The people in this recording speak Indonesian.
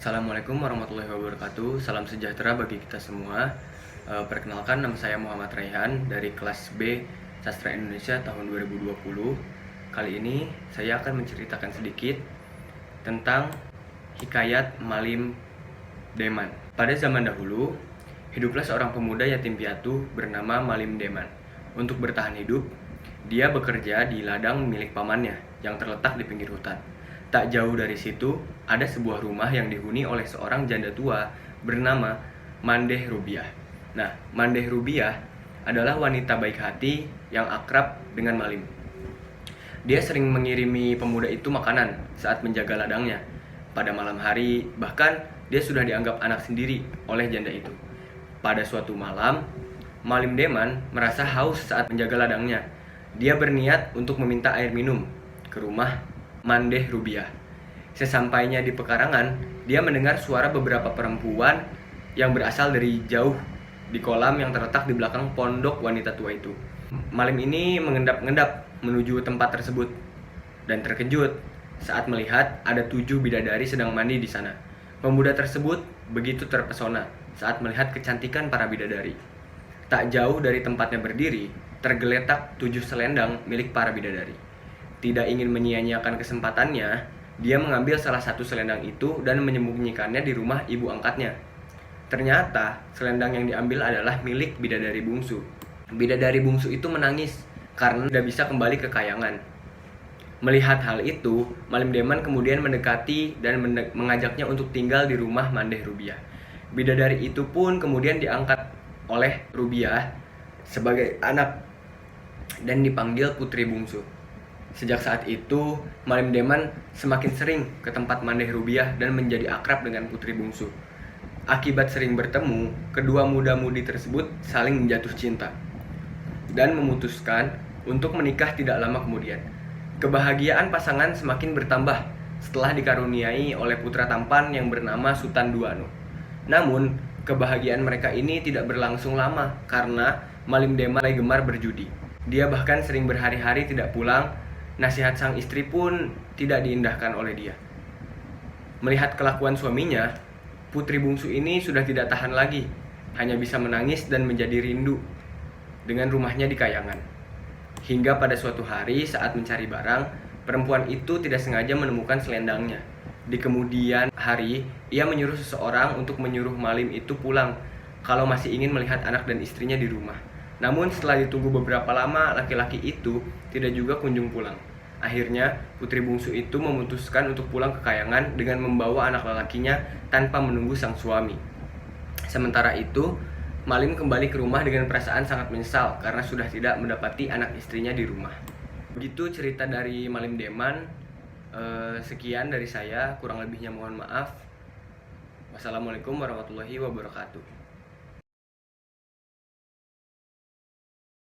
Assalamualaikum warahmatullahi wabarakatuh. Salam sejahtera bagi kita semua. Perkenalkan, nama saya Muhammad Raihan dari kelas B Sastra Indonesia tahun 2020. Kali ini saya akan menceritakan sedikit tentang hikayat Malim Deman. Pada zaman dahulu, hiduplah seorang pemuda yatim piatu bernama Malim Deman. Untuk bertahan hidup, dia bekerja di ladang milik pamannya yang terletak di pinggir hutan. Tak jauh dari situ, ada sebuah rumah yang dihuni oleh seorang janda tua bernama Mandeh Rubiah. Nah, Mandeh Rubiah adalah wanita baik hati yang akrab dengan Malim. Dia sering mengirimi pemuda itu makanan saat menjaga ladangnya. Pada malam hari, bahkan dia sudah dianggap anak sendiri oleh janda itu. Pada suatu malam, Malim Deman merasa haus saat menjaga ladangnya. Dia berniat untuk meminta air minum ke rumah Mandeh Rubiah. Sesampainya di pekarangan, dia mendengar suara beberapa perempuan yang berasal dari jauh di kolam yang terletak di belakang pondok wanita tua itu. Malim ini mengendap-endap menuju tempat tersebut dan terkejut saat melihat ada 7 bidadari sedang mandi di sana. Pemuda tersebut begitu terpesona saat melihat kecantikan para bidadari. Tak jauh dari tempatnya berdiri, tergeletak 7 selendang milik para bidadari. Tidak ingin menyia-nyiakan kesempatannya, dia mengambil salah satu selendang itu dan menyembunyikannya di rumah ibu angkatnya. Ternyata, selendang yang diambil adalah milik bidadari bungsu. Bidadari bungsu itu menangis karena tidak bisa kembali ke kayangan. Melihat hal itu, Malim Deman kemudian mendekati dan mengajaknya untuk tinggal di rumah Mandeh Rubiah. Bidadari itu pun kemudian diangkat oleh Rubiah sebagai anak dan dipanggil putri bungsu. Sejak saat itu, Malim Deman semakin sering ke tempat Mandeh Rubiah dan menjadi akrab dengan putri bungsu. Akibat sering bertemu, kedua muda-mudi tersebut saling jatuh cinta dan memutuskan untuk menikah tidak lama kemudian. Kebahagiaan pasangan semakin bertambah setelah dikaruniai oleh putra tampan yang bernama Sutan Duano. Namun, kebahagiaan mereka ini tidak berlangsung lama karena Malim Deman mulai gemar berjudi. Dia bahkan sering berhari-hari tidak pulang. Nasihat sang istri pun tidak diindahkan oleh dia. Melihat kelakuan suaminya, putri bungsu ini sudah tidak tahan lagi, hanya bisa menangis dan menjadi rindu dengan rumahnya di kayangan. Hingga pada suatu hari saat mencari barang, perempuan itu tidak sengaja menemukan selendangnya. Di kemudian hari, ia menyuruh seseorang untuk menyuruh Malim itu pulang kalau masih ingin melihat anak dan istrinya di rumah. Namun setelah ditunggu beberapa lama, laki-laki itu tidak juga kunjung pulang. Akhirnya, putri bungsu itu memutuskan untuk pulang ke kayangan dengan membawa anak lelakinya tanpa menunggu sang suami. Sementara itu, Malim kembali ke rumah dengan perasaan sangat menyesal karena sudah tidak mendapati anak istrinya di rumah. Begitu cerita dari Malim Deman. Sekian dari saya, kurang lebihnya mohon maaf. Wassalamualaikum warahmatullahi wabarakatuh.